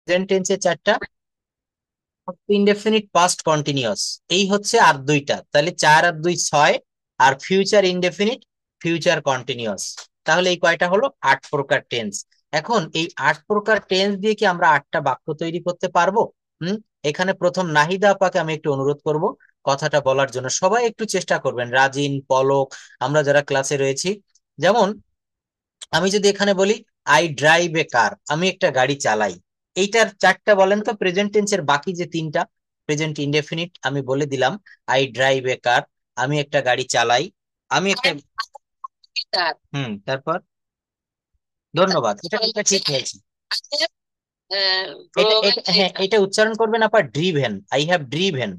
টেন্সের চারটা, indefinite past continuous এই হচ্ছে আর দুইটা, তাহলে 4 আর 2 6, আর ফিউচার ইনডেফিনিট, ফিউচার কন্টিনিউয়াস। তাহলে এই কয়টা হলো 8 প্রকার টেন্স। এখন এই 8 প্রকার টেন্স দিয়ে কি আমরা 8টা বাক্য তৈরি করতে পারবো? হুম। এখানে প্রথম নাহিদা আপাকে আমি একটু অনুরোধ করব কথাটা বলার জন্য। সবাই একটু চেষ্টা করবেন, রাজিন, পলক, আমরা যারা ক্লাসে রয়েছি। যেমন আমি যদি এখানে বলি আই ড্রাইভ এ কার, আমি একটা গাড়ি চালাই, এইটার চারটা বলেন তো প্রেজেন্ট টেন্সের বাকি যে তিনটা। প্রেজেন্ট ইনডেফিনিট আমি বলে দিলাম, আই ড্রাইভ এ কার, আমি একটা গাড়ি চালাই, আমি একটা। তারপর ধন্যবাদ, এটা এটা ঠিক হয়েছে। হ্যাঁ, এটা উচ্চারণ করবেন আবার, driven, I have driven,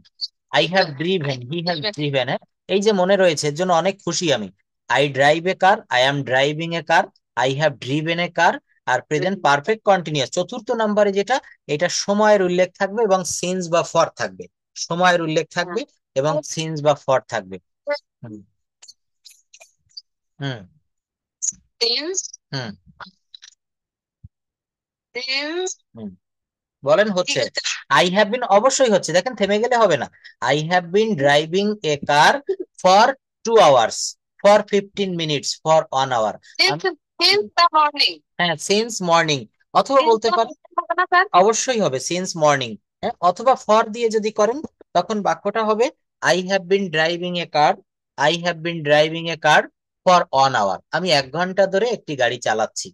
I have driven, he have driven. হ্যাঁ, এই যে মনে রয়েছে এর জন্য অনেক খুশি আমি। I drive a car, I am driving a car, I have driven a car. আর প্রেজেন্ট পারফেক্ট কন্টিনিউয়াস চতুর্থ নম্বরে যেটা, এটা সময়ের উল্লেখ থাকবে এবং সিন্স বা ফর থাকবে। সময়ের উল্লেখ থাকবে এবং সিন্স বা ফর থাকবে। হুম। হুম। হুম। হুম। বলেন হচ্ছে। আই হ্যাভ বিন অবশ্যই হচ্ছে, দেখেন থেমে গেলে হবে না। I have been driving a car for 2 hours, for 15 minutes, for 1 hour. হ্যাঁ, সিন্স মর্নিং, অথবা বলতে পারেন, অবশ্যই হবে সিন্স মর্নিং। হ্যাঁ, অথবা ফর দিয়ে যদি করেন তখন বাক্যটা হবে I have been driving a car, I have been driving a car for 1 hour, আমি 1 ঘন্টা ধরে একটি গাড়ি চালাচ্ছি।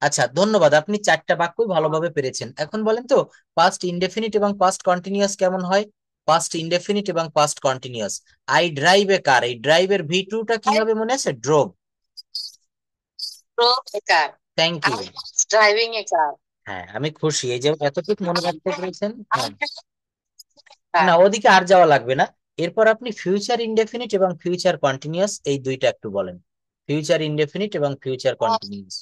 আচ্ছা, ধন্যবাদ, আপনি চারটা বাক্যই ভালোভাবে পেরেছেন। এখন বলেন তো পাস্ট ইনডেফিনিট এবং পাস্ট কন্টিনিউয়াস কেমন হয়? পাস্ট ইনডেফিনিট এবং past continuous, I drive a car, এই ড্রাইভের ভি2টা কি হবে মনে আছে? ড্রোভ। Thank you. হ্যাঁ, আমি খুশি এই যে এতটুকু মনে রাখতে পেরেছেন। হ্যাঁ, না ওদিকে আর যাওয়া লাগবে না। এরপর আপনি ফিউচার ইনডেফিনিট এবং ফিউচার কন্টিনিউয়াস এই দুইটা একটু বলেন। ফিউচার ইনডেফিনিট এবং future continuous.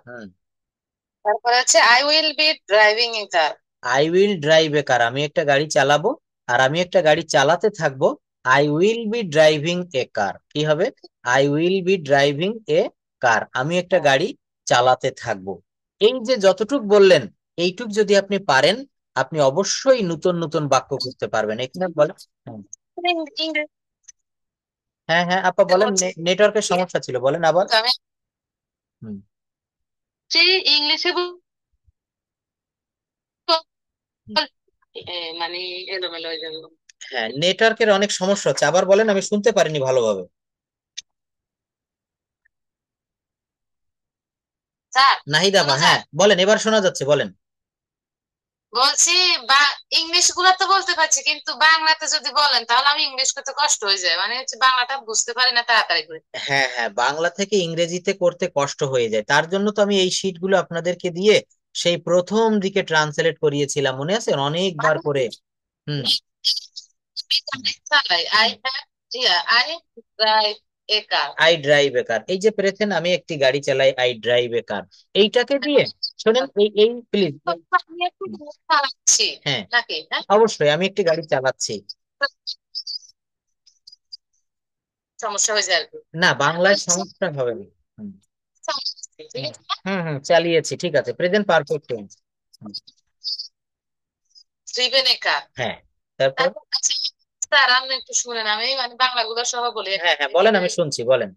Hmm. I will drive a car, আমি একটা গাড়ি চালাবো, আর আমি একটা গাড়ি চালাতে থাকবো। I will be driving a কার, কি হবে? I will be driving a car, আমি একটা গাড়ি চালাতে থাকবো। এই যে যতটুক বললেন, এইটুক যদি আপনি পারেন, আপনি অবশ্যই নতুন নতুন বাক্য করতে পারবেন। এখানে বলেন। হুম। হ্যাঁ হ্যাঁ আপা বলেন, নেটওয়ার্কের সমস্যা ছিল, বলেন আবার। হুম। হ্যাঁ, নেটওয়ার্কের অনেক সমস্যা হচ্ছে, আবার বলেন, আমি শুনতে পারিনি ভালোভাবে। নাহিদা আপা, হ্যাঁ বলেন, এবার শোনা যাচ্ছে, বলেন। হ্যাঁ হ্যাঁ, বাংলা থেকে ইংরেজিতে করতে কষ্ট হয়ে যায়, তার জন্য তো আমি এই শীট গুলো আপনাদেরকে দিয়ে সেই প্রথম দিকে ট্রান্সলেট করিয়েছিলাম, মনে আছে অনেকবার করে। হুম। আই ড্রাইভ এ কার, এই যে পেরেছেন, আমি একটি গাড়ি চালাই, আই ড্রাইভ এ কার, এইটাকে দিয়ে শোনেন, এই এই প্লিজ। হ্যাঁ, অবশ্যই আমি একটি গাড়ি চালাচ্ছি। না, বাংলায় সমস্যা হবে না। হুম। হুম হুম, চালিয়েছি, ঠিক আছে, প্রেজেন্ট পারফেক্ট টেন্স। হ্যাঁ, তারপর। হ্যাঁ হ্যাঁ বলেন, আমি শুনছি, বলেন।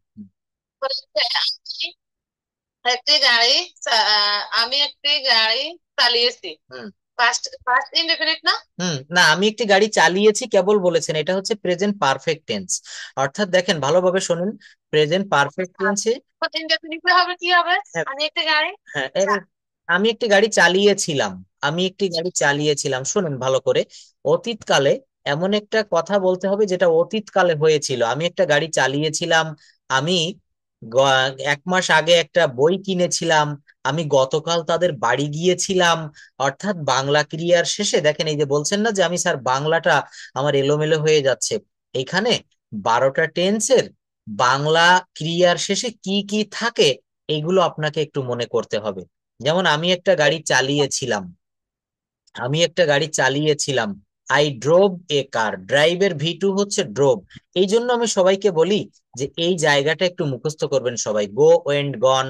হুম। হুম। না, আমি একটি গাড়ি চালিয়েছি কেবল বলেছেন, এটা হচ্ছে প্রেজেন্ট পারফেক্ট টেন্স। অর্থাৎ দেখেন ভালোভাবে শুনুন, প্রেজেন্ট পারফেক্ট টেন্সে হ্যাঁ আমি একটি গাড়ি চালিয়েছিলাম, আমি একটি গাড়ি চালিয়েছিলাম, শুনুন ভালো করে। অতীতকালে এমন একটা কথা বলতে হবে যেটা অতীতকালে হয়েছিল, আমি একটা গাড়ি চালিয়েছিলাম, আমি 1 মাস আগে একটা বই কিনেছিলাম, আমি গতকাল তাদের বাড়ি গিয়েছিলাম। অর্থাৎ বাংলা ক্রিয়ার শেষে দেখেন, এই যে বলছেন না যে আমি স্যার বাংলাটা আমার এলোমেলো হয়ে যাচ্ছে, এখানে 12টা টেন্সের বাংলা ক্রিয়ার শেষে কি কি থাকে এইগুলো আপনাকে একটু মনে করতে হবে। যেমন আমি একটা গাড়ি চালিয়েছিলাম, আমি একটা গাড়ি চালিয়েছিলাম, আই ড্রোভ এ কার, ড্রাইভের ভি2 হচ্ছে ড্রোভ। এই জন্য আমি সবাইকে বলি যে এই জায়গাটা একটু মুখস্থ করবেন সবাই, go went gone,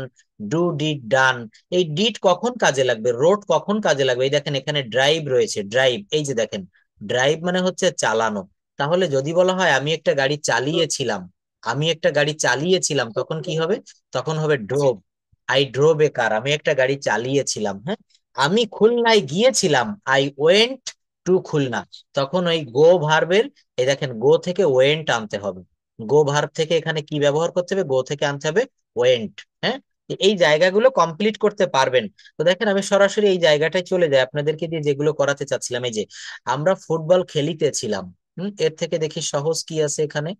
do, did, done. এই ডিড কখন কাজে লাগবে, রোড কখন কাজে লাগবে? এই দেখেন এখানে ড্রাইভ রয়েছে, ড্রাইভ, এই যে দেখেন ড্রাইভ মানে হচ্ছে চালানো। তাহলে যদি বলা হয় আমি একটা গাড়ি চালিয়েছিলাম, আমি একটা গাড়ি চালিয়েছিলাম, তখন কি হবে? তখন হবে drove. I drove A car, আমি একটা গাড়ি চালিয়েছিলাম। হ্যাঁ, আমি খুলনায় গিয়েছিলাম, আই ওয়েন্ট টু খুলনা। তখন ওই গো ভার্বের, এই দেখেন গো থেকে ওয়েন্ট আনতে হবে। গো ভার্ব থেকে এখানে কি ব্যবহার করতে হবে? গো থেকে আনতে হবে ওয়েন্ট। হ্যাঁ, এই জায়গাগুলো কমপ্লিট করতে পারবেন। তো দেখেন আমি সরাসরি এই জায়গাটায় চলে যাই আপনাদেরকে দিয়ে, যেগুলো করাতে চাচ্ছিলাম। এই যে আমরা ফুটবল খেলিতেছিলাম, এর থেকে দেখি সহজ কি আছে এখানে।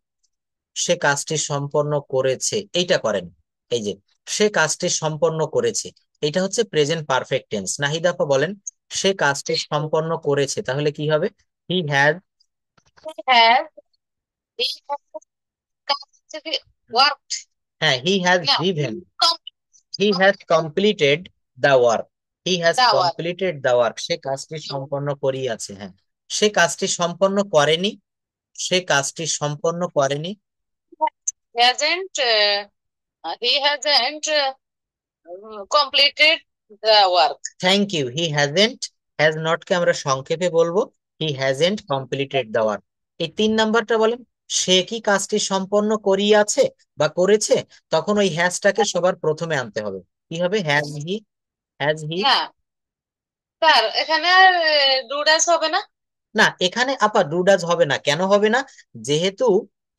সে কাজটি সম্পন্ন করেছে, এইটা করেন। এই যে সে কাজটি সম্পন্ন করেছে, এটা হচ্ছে প্রেজেন্ট পারফেক্ট টেন্স। নাহিদ আপা বলেন, সে কাজটি সম্পন্ন করেছে, তাহলে কি হবে? He has. হ্যাঁ, he has actually worked. হ্যাঁ, he has No, given, complete he has completed the work, he has the work. Completed the work, সে কাজটি সম্পন্ন করিয়াছে। হ্যাঁ, সে কাজটি সম্পন্ন করেনি, সে কাজটি সম্পন্ন করেনি। He hasn't completed the work. Thank you, he hasn't, has not কে আমরা সংক্ষেপে বলবো he hasn't completed the work. এই 3 নাম্বারটা বলেন, সে কি কাজটি সম্পন্ন করিয়াছে বা করেছে? তখন ওই হ্যাজটাকে সবার প্রথমে আনতে হবে। কি হবে? Has he, has he. না স্যার, এখানে আর ডুডাস হবে না। না, এখানে আপা ডু ডাজ হবে না, কেন হবে না? যেহেতু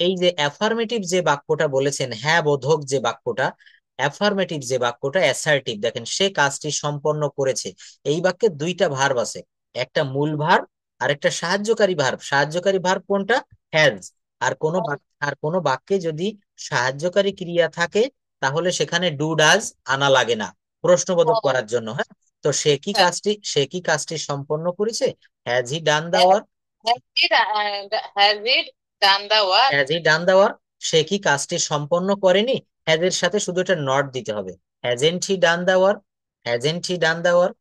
এই যে অ্যাফার্মেটিভ যে বাক্যটা বলেছেন, হ্যাঁ বোধক যে বাক্যটা, অ্যাফার্মেটিভ যে বাক্যটা অ্যাসার্টিভ, দেখেন সে কাজটি সম্পন্ন করেছে। এই বাক্যে 2টা ভার্ব আছে, একটা মূল ভার্ব আর একটা সাহায্যকারী ভার্ব। সাহায্যকারী ভার্ব কোনটা? হ্যাজ। আর কোনো বাক্যে যদি সাহায্যকারী ক্রিয়া থাকে, তাহলে সেখানে ডু ডাজ আনা লাগে না প্রশ্নবোধক ও, করার জন্য। হ্যাঁ, তো হ্যাঁ। সে কি কাজটি সম্পন্ন করেছে? Has he done the work? Has it done the work? Has he done the work? সে কি কাজটি সম্পন্ন করেনি? হ্যাজ এর সাথে শুধু একটা নট দিতে হবে। Hasn't he done the work? Hasn't he done the work?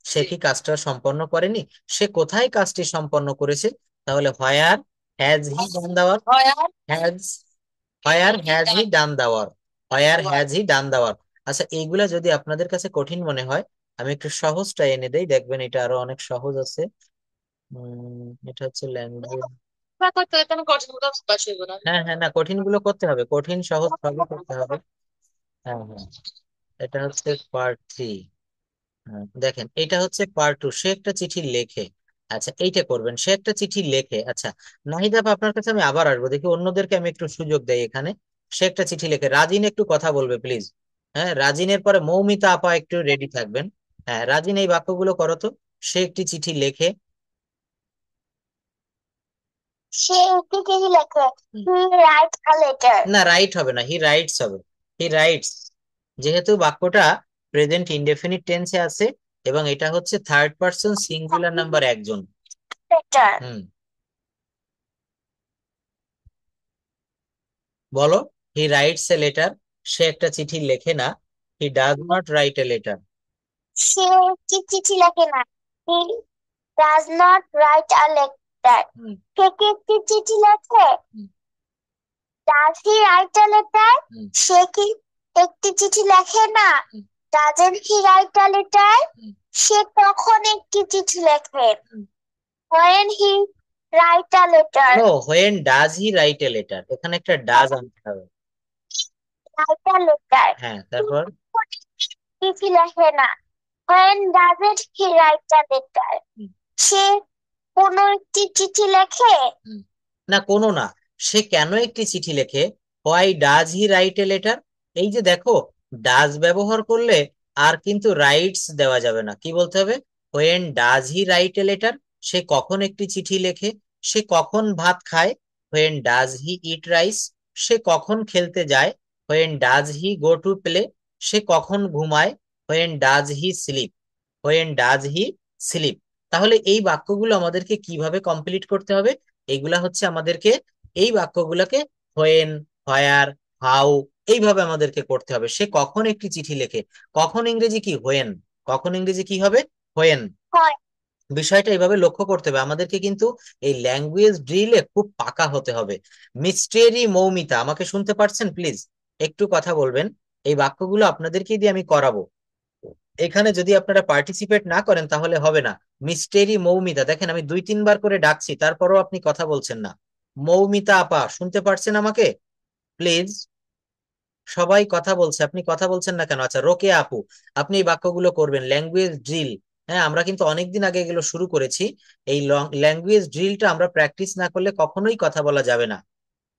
সে কি কাজটা সম্পন্ন করেনি? সে কোথায় কাজটি সম্পন্ন করেছে? তাহলে where has he done the work? Where has, has where he has he done done the work? Where the work? Has he done the work? আচ্ছা, এইগুলা যদি আপনাদের কাছে কঠিন মনে হয়, আমি একটু সহজটা এনে দেই, দেখবেন এটা আরো অনেক সহজ আছে। এটা হচ্ছে ল্যাঙ্গুয়েজ। করতে এখানে কঠিন কোনো ব্যাপার ছিল না। হ্যাঁ হ্যাঁ, না কঠিন গুলো করতে হবে, কঠিন সহজ সবই করতে হবে। হ্যাঁ হ্যাঁ, এটা হচ্ছে পার্ট 3। দেখেন এটা হচ্ছে পার্ট 2, সে একটা চিঠি লেখে। আচ্ছা, এইটা করবেন, সে একটা চিঠি লেখে। আচ্ছা নাহিদ আপা, আপনার কাছে আমি আবার আসবো, দেখি অন্যদেরকে আমি একটু সুযোগ দেই এখানে। সে একটা চিঠি লেখে, রাজিন একটু কথা বলবে প্লিজ। হ্যাঁ, রাজিনের পরে মৌমিতা আপা একটু রেডি থাকবেন। হ্যাঁ রাজিন, এই বাক্যগুলো করো তো। সে একটি চিঠি লেখে। সে একটি চিঠি লেখে। He writes a letter. না, রাইট হবে না, হি রাইটস হবে। হি রাইটস, যেহেতু বাক্যটা প্রেজেন্ট ইনডেফিনিট টেন্সে আছে এবং এটা হচ্ছে থার্ড পারসন সিঙ্গুলার নাম্বার একজন। Letter. হুম, বলো। হি রাইটস এ লেটার, সে একটা চিঠি লেখে না। He does not write a letter. সে একটি চিঠি লেখে না। He does not write a letter. সে কি একটি চিঠি লেখে? Does he write a letter? সে কি একটি চিঠি লেখে না? Doesn't he write a letter? সে কখন একটি চিঠি লেখে? When he write a letter. No, when does he write a letter, এখানে একটা ডাজ আনতে হবে। Write a letter. হ্যাঁ, তারপর চিঠি লেখে না। When doesn't he write a letter? সে কোনো একটি চিঠি লেখে? হুম, না কোনো না, সে কেন একটি চিঠি লেখে? Why does he write a letter? এই যে দেখো, ডাজ ব্যবহার করলে আর কিন্তু রাইটস দেওয়া যাবে না, কি বলতে হবে? When does he write a letter? সে কখন একটি চিঠি লেখে? সে কখন ভাত খায়? When does he eat rice? সে কখন খেলতে যায়? When does he go to play? সে কখন ঘুমায়? When does he sleep? When does he sleep? তাহলে এই বাক্যগুলো আমাদেরকে কিভাবে কমপ্লিট করতে হবে? এইগুলা হচ্ছে আমাদেরকে, এই বাক্যগুলোকে হোয়েন, হোয়ার, হাউ, এইভাবে আমাদেরকে করতে হবে। সে কখন একটি চিঠি লেখে, কখন ইংরেজি কি? হোয়েন। কখন ইংরেজি কি হবে? হোয়েন। হয়। বিষয়টা এইভাবে লক্ষ্য করতে হবে আমাদেরকে, কিন্তু এই ল্যাঙ্গুয়েজ ড্রিলে খুব পাকা হতে হবে। মিস্টেরি মৌমিতা, আমাকে শুনতে পারছেন? প্লিজ একটু কথা বলবেন। এই বাক্যগুলো আপনাদেরকে দিয়ে আমি করাবো। এখানে যদি আপনারা পার্টিসিপেট না করেন তাহলে হবে না। মিস্টেরি মৌমিতা, দেখেন আমি 2-3 বার করে ডাকছি, তারপরও আপনি কথা বলছেন না। মৌমিতা আপা, শুনতে পারছেন আমাকে? প্লিজ। সবাই কথা বলছে, আপনি কথা বলছেন না কেন? আচ্ছা, রোকেয়া আপু, আপনি এই বাক্যগুলো করবেন। ল্যাঙ্গুয়েজ ড্রিল, হ্যাঁ আমরা কিন্তু অনেকদিন আগে এগুলো শুরু করেছি। এই ল্যাঙ্গুয়েজ ড্রিলটা আমরা প্র্যাকটিস না করলে কখনোই কথা বলা যাবে না।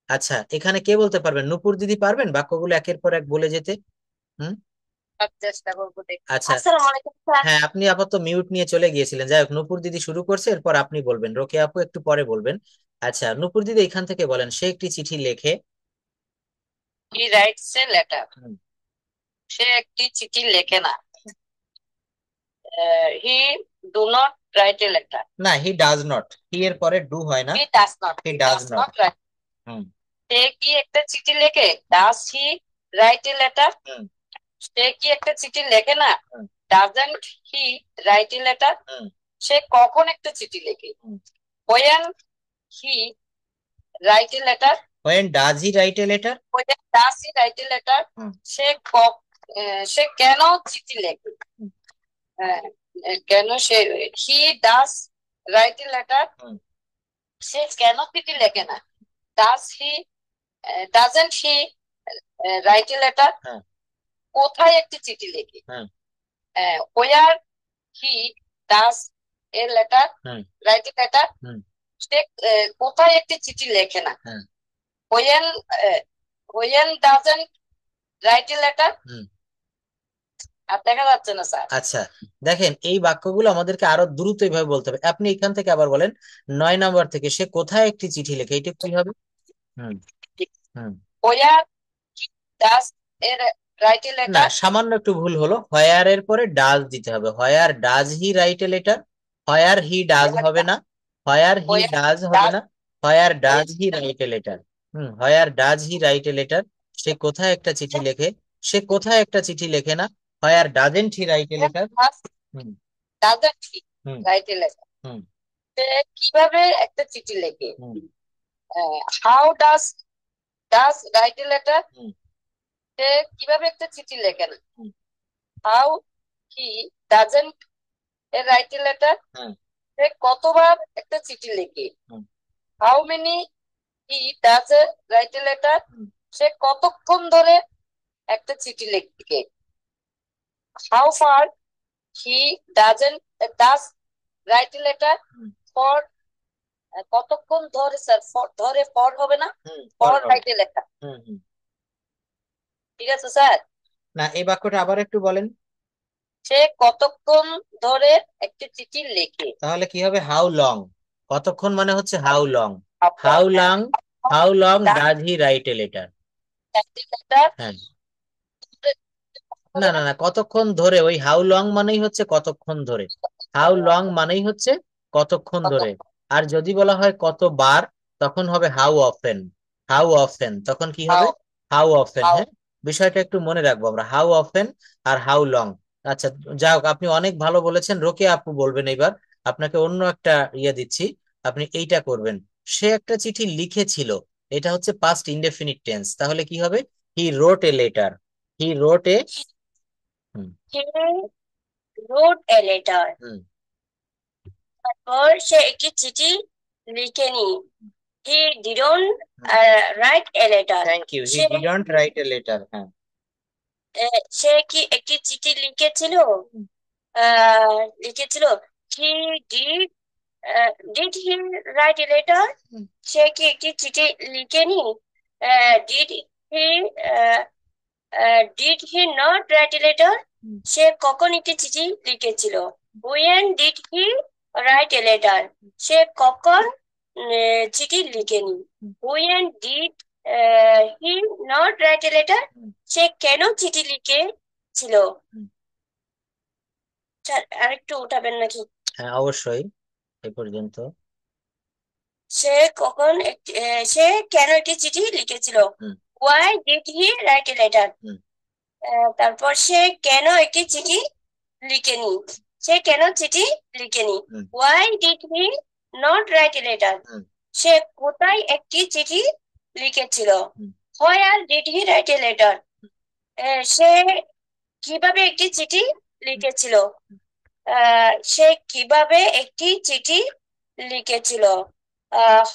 আচ্ছা, এখানে কে বলতে পারবেন? নূপুর দিদি পারবেন বাক্যগুলো একের পর এক বলে যেতে? হুম। চেষ্টা করবো দেখি। আচ্ছা। আসসালামু আলাইকুম স্যার। হ্যাঁ, আপনি আপাতত মিউট নিয়ে চলে গিয়েছিলেন। যাই হোক, নূপুর দিদি শুরু করছে, এরপর আপনি বলবেন, রোকেয়া আপু একটু পরে বলবেন। আচ্ছা, নূপুর দিদি এখান থেকে বলেন, সে একটি চিঠি লেখে। He writes A letter. হুম। সে একটি চিঠি লেখে না। He do not write a letter. না, হি ডাজ নট, হি এর পরে ডু হয় না। He does not. He he does does not. Not write. হুম। সে কি একটা চিঠি লেখে? Does he write a letter? হুম। সে কি একটা চিঠি লেখে না? হুম। Doesn't he write a letter? হুম। সে কখন একটা চিঠি লেখে? হুম। When he write a letter? When does he write a letter? When does he write a letter? হুম। সে কেন চিঠি লেখে? আহ, কেন সে he does write a letter? হুম। সে কেন চিঠি লেখে না? Does he doesn't he write a letter? হ্যাঁ। কোথায় একটি চিঠি লেখে? হ্যাঁ। Where he does a letter, হুম। Write a letter? হুম। সে কোথায় একটি চিঠি লেখে না? হ্যাঁ। When when doesn't write a letter? হুম। আর দেখা যাচ্ছে না স্যার। আচ্ছা, দেখেন এই বাক্যগুলো আমাদেরকে আরো দ্রুত এইভাবে বলতে হবে। আপনি এখান থেকে আবার বলেন, 9 নম্বর থেকে, সে কোথায় একটি চিঠি লেখে, এটা কি হবে? হুম। হুম। Where does a write a না, letter? সামান্য একটু ভুল হলো, হোয়ার এর পরে ডাজ দিতে হবে। Where does he write a letter? Where he does হবে না। হোয়ার হি Where ডাজ হবে does না। Where where does he write a letter? Where does he write a letter? সে কোথায় একটা চিঠি লেখে? সে কোথায় একটা চিঠি লেখে না। Where doesn't he write a letter? does হুম। doesn't he হুম। write a letter? হুম। সে কিভাবে একটা চিঠি লেখে? হুম। How does write a letter? হুম। সে কিভাবে একটা চিঠি লেখে না? হুম। How he doesn't write a letter? হ্যাঁ। সে কতবার একটা চিঠি লেখে? হুম। How many he does write a letter? হুম। সে কতক্ষণ ধরে একটা চিঠি লেখে? How far he doesn't does write a letter? Hmm. For কতক্ষণ ধরে স্যার, ধরে ফর হবে না, হুম। ফর পরে হবে। রাইট এ লেখা। হুম। হুম। ঠিক আছে স্যার। না, এই বাক্যটা আবার একটু বলেন। সে কতক্ষণ ধরে একটা চিঠি লেখে? তাহলে কি হবে? How long. কতক্ষণ মানে হচ্ছে how long. How long, how long does he write a letter? Letter হ্যাঁ। না না না, কতক্ষণ ধরে, ওই হাউ লং মানেই হচ্ছে কতক্ষণ ধরে। হাউ লং মানেই হচ্ছে কতক্ষণ ধরে। আর যদি বলা হয় কতবার, তখন হবে হাউ অফেন। হাউ অফেন, তখন কি হবে? How often. হ্যাঁ, বিষয়টা একটু মনে রাখবো আমরা, হাউ অফেন আর হাউ লং। আচ্ছা, যাই হোক, আপনি অনেক ভালো বলেছেন। রোকেয়া আপু বলবেন এবার। আপনাকে অন্য একটা ইয়ে দিচ্ছি, আপনি এইটা করবেন। সে একটা চিঠি লিখেছিল, এটা হচ্ছে পাস্ট ইনডেফিনিট টেন্স, তাহলে কি হবে? He wrote a letter. He wrote a. হুম। he wrote a letter. হুম। তারপর সে একটি চিঠি লিখেনি। He didn't write a letter. Thank you, he সে ডিডন্ট রাইট এ লেটার। হ্যাঁ। সে কি একটি চিঠি লিখেছিল? লিখেছিল। He did did he write a letter? সে কি একটি চিঠি লিখেনি? Did he uh, did he not write a letter? সে কখন একটি চিঠি লিখেছিল? When did he write a letter? সে কখন চিঠি লিখেনি? When did he not write a letter? সে কেন চিঠি লিখেছিল? স্যার আরেকটু উঠাবেন নাকি? হ্যাঁ, অবশ্যই, এই পর্যন্ত। সে কখন সে কেন একটি চিঠি লিখেছিল? হুম। Why did he write a letter? হুম। তারপর সে কেন একটি চিঠি লিখেনি? সে কেন চিঠি লিখেনি? হুম। Why did he not write a letter? হুম। সে কোথায় একটি চিঠি লিখেছিল? হুম। Where did he write a letter? সে কিভাবে একটি চিঠি লিখেছিল? সে কিভাবে একটি চিঠি লিখেছিল?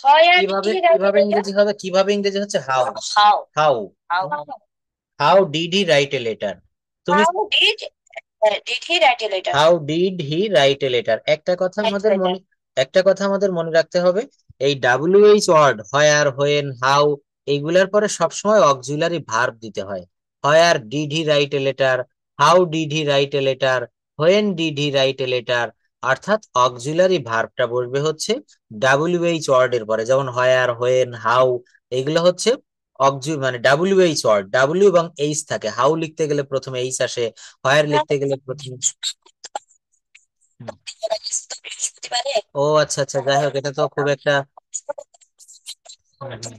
হয় কিভাবে কিভাবে ইংরেজি হবে, কিভাবে ইংরেজি হচ্ছে how. How how how how did he write a letter. তুমি how did he write a letter? How did he write a letter, একটা কথা আমাদের মনে রাখতে হবে, এই WH word where, when, how, এইগুলার পরে সবসময় অক্সিলারি ভার্ব দিতে হয়। Where did he write a letter, how did he write a letter, when did he write a letter, অর্থাৎ অক্সিলারি ভার্বটা বসবে হচ্ছে WH ওয়ার্ড এর পরে, যেমন হোয়ার, হোয়েন, হাউ, এগুলো হচ্ছে মানে WH ওয়ার্ড, ডাব্লিউ এবং এইচ থাকে। হাউ লিখতে গেলে প্রথমে এইচ আসে, হোয়ার লিখতে গেলে প্রথমে। বৃহস্পতিবারে। ও আচ্ছা আচ্ছা, যাই হোক, এটা তো খুব একটা হুম, হুম।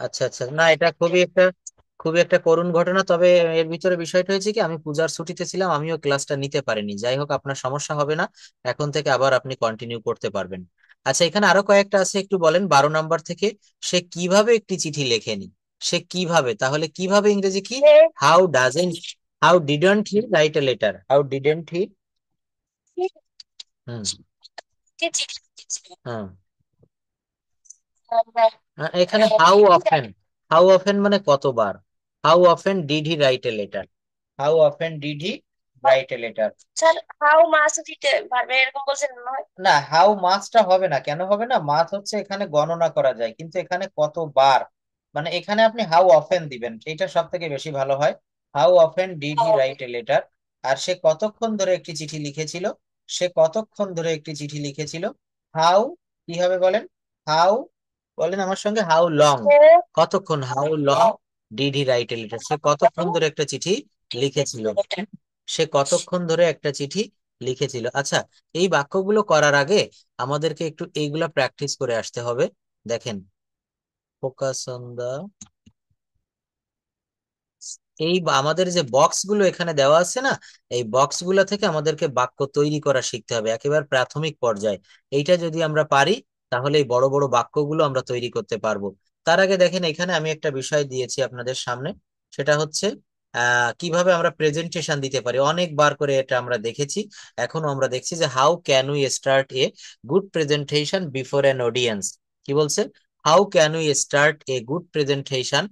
আচ্ছা আচ্ছা, না এটা খুবই একটা করুণ ঘটনা। তবে এর ভিতরে বিষয়টা হয়েছে কি, আমি পূজার ছুটিতে ছিলাম, আমিও ক্লাসটা নিতে পারিনি। যাই হোক, আপনার সমস্যা হবে না, এখন থেকে আবার আপনি কন্টিনিউ করতে পারবেন। আচ্ছা, এখানে আরো কয়েকটা আছে, একটু বলেন 12 নাম্বার থেকে। সে কিভাবে একটি চিঠি লেখেনি? সে কিভাবে, তাহলে কিভাবে ইংরেজি কি? How doesn't, how didn't he write a letter, how didn't he. হুম। হুম। এখানে হাউ অফেন মানে কতবার। How often did he write a letter, how often did he write a letter. Sir how much দিতে পারবে এরকম বলছেন নয়? না, হাউ মাছটা হবে না, কেন হবে না? মাছ হচ্ছে এখানে গণনা করা যায়, কিন্তু এখানে কতবার, মানে এখানে আপনি হাউ অফেন দিবেন, এটা সব থেকে বেশি ভালো হয়। How often did he write a letter. আর সে কতক্ষণ ধরে একটি চিঠি লিখেছিল, সে কতক্ষণ ধরে একটি চিঠি লিখেছিল। হাউ, কি হবে বলেন? হাউ, বলেন আমার সঙ্গে, হাউ লং, কতক্ষণ, how long did he write a letter, সে কতক্ষণ ধরে একটা চিঠি লিখেছিল, সে কতক্ষণ ধরে একটা চিঠি লিখেছিল। আচ্ছা, এই বাক্যগুলো করার আগে আমাদেরকে একটু এইগুলা প্র্যাকটিস করে আসতে হবে। দেখেন, ফোকাস অন দা, আমাদের যে বক্স গুলো এখানে দেওয়া আছে না, এই বক্স গুলো থেকে আমাদেরকে বাক্য তৈরি করা শিখতে হবে একেবারে প্রাথমিক পর্যায়ে। এইটা যদি আমরা পারি, তাহলে এই বড় বড় বাক্যগুলো আমরা তৈরি করতে পারবো। তার আগে দেখেন, এখানে আমি একটা বিষয় দিয়েছি আপনাদের সামনে, সেটা হচ্ছে কিভাবে আমরা প্রেজেন্টেশন দিতে পারি। অনেকবার করে এটা আমরা দেখেছি, এখনো আমরা দেখছি যে how can we start a good presentation before an audience. কি বলছে? How can we start a good presentation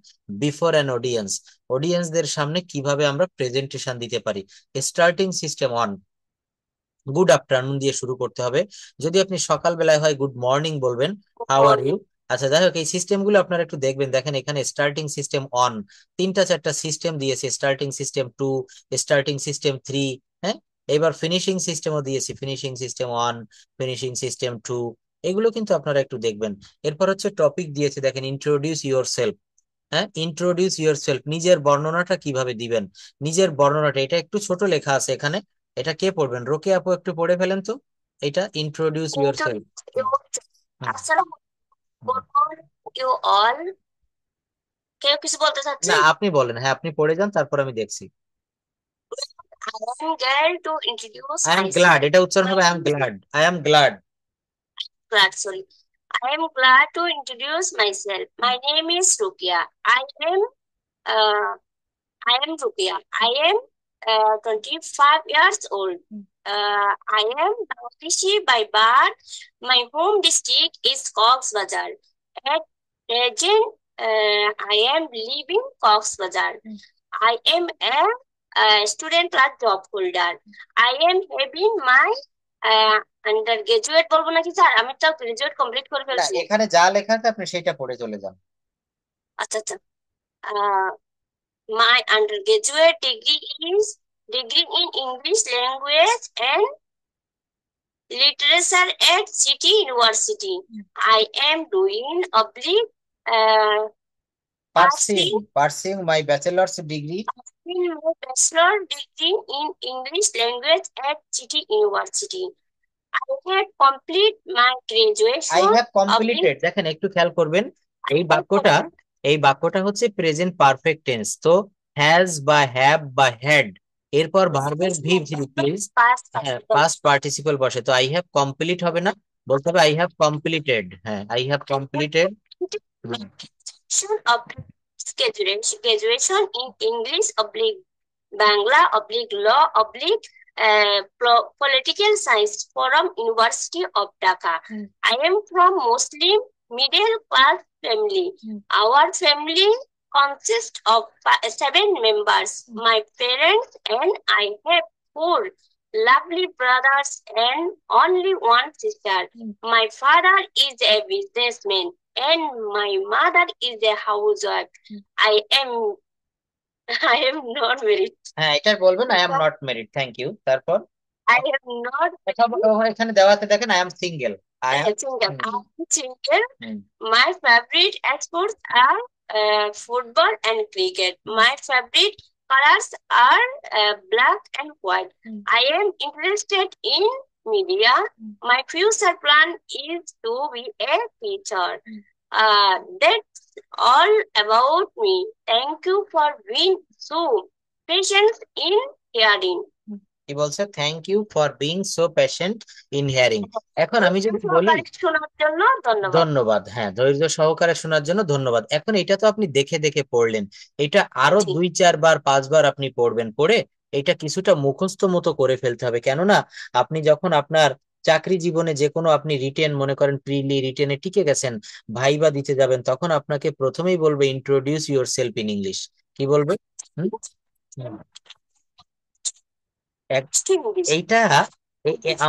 before an audience, অডিয়েন্সদের সামনে কিভাবে আমরা প্রেজেন্টেশন দিতে পারি। Starting system on, good afternoon দিয়ে শুরু করতে হবে। যদি আপনি সকালবেলায় হয়, গুড মর্নিং বলবেন, হাউ আর ইউ। আচ্ছা, যাই হোক, এই সিস্টেম গুলো আপনারা একটু দেখবেন। দেখেন, এখানে স্টার্টিং সিস্টেম অন, তিনটা চারটা সিস্টেম দিয়েছে, starting system two, starting system three, হ্যাঁ, এবার ফিনিশিং সিস্টেমও দিয়েছি, finishing system one, finishing system two, এগুলো কিন্তু আপনারা একটু দেখবেন। এরপর হচ্ছে টপিক দিয়েছে, দেখেন, ইন্ট্রোডিউস ইউর সেলফ। হ্যাঁ, ইন্ট্রোডিউস ইউর সেলফ, নিজের বর্ণনাটা কিভাবে দিবেন। নিজের বর্ণনাটা, এটা একটু ছোট লেখা আছে এখানে, এটা কে পড়বেন? রোকে আপু একটু পড়ে ফেলেন তো, এটা ইন্ট্রোডিউস ইউর সেলফ। আসসালামু ইউ অল। কেউ কিছু বলতে না, চাচ্ছেন? আপনি বলেন, হ্যাঁ আপনি পড়ে যান, তারপর আমি দেখছি। I am glad to introduce I am glad, myself. এটা উচ্চারণ হবে I am glad, I am glad. Glad, sorry. I am glad to introduce myself. My name is Rukia. Uh, I am Rukia. I am 25 years old. I am Bangladeshi by birth. My home district is Cox's Bazar. At present, I am living Cox's Bazar. I am a student plus job holder. I am having my under graduate বলবো নাকি sir? আমি তো graduate complete করে না, ফেলছি। এখানে যা লেখা আছে আপনি সেটা পড়ে চলে যান। আচ্ছা আচ্ছা। My undergraduate degree in English language and literature at City University. I am doing oblique Pursuing my bachelor's degree. in my bachelor degree in English language at City University. I had complete my I graduation have oblique. Completed, দেখেন একটু খেয়াল করবেন, এই বাক্যটা এই বাক্যটা হচ্ছে present perfect tense. তো হ্যাজ বা হ্যাভ বা হ্যাড, এরপর ভার্বের V three please, past participle বসে, তো আই হ্যাভ কমপ্লিট হবে না, বলতে হবে আই হ্যাভ কমপ্লিটেড। হ্যাঁ, I have completed. Of graduation in English Bangla law political science from University of Dhaka. I am from Muslim middle class family. Our family consists of 7 members. My parents and I have 4 lovely brothers and only one sister. My father is a businessman and my mother is a housewife. I am I am not married. হ্যাঁ, এটা বলবেন I am not married. Thank you. তারপর I am not এখানে দেওয়াতে দেখেন I am single. I am single. I am single. My favorite sports are football and cricket. My favorite colors are black and white. I am interested in media. My future plan is to be a teacher. That's all about me. Thank you for being so patient in hearing. কি বলছে? Thank you for being so patient in hearing. এখন আমি যদি বলি শোনার জন্য ধন্যবাদ। ধন্যবাদ। হ্যাঁ, ধৈর্য সহকারে শোনার জন্য ধন্যবাদ। এখন এটা তো আপনি দেখে দেখে পড়লেন, এটা আরো 2-4 বার 5 বার আপনি পড়বেন, পড়ে এটা কিছুটা মুখস্থ মতো করে ফেলতে হবে। কেননা আপনি যখন আপনার চাকরি জীবনে যে কোনো আপনি রিটেন মনে করেন, প্রিলি রিটেনে টিকে গেছেন, ভাইবা দিতে যাবেন, তখন আপনাকে প্রথমেই বলবে introduce your self in English. কি বলবে? হুম? এইটা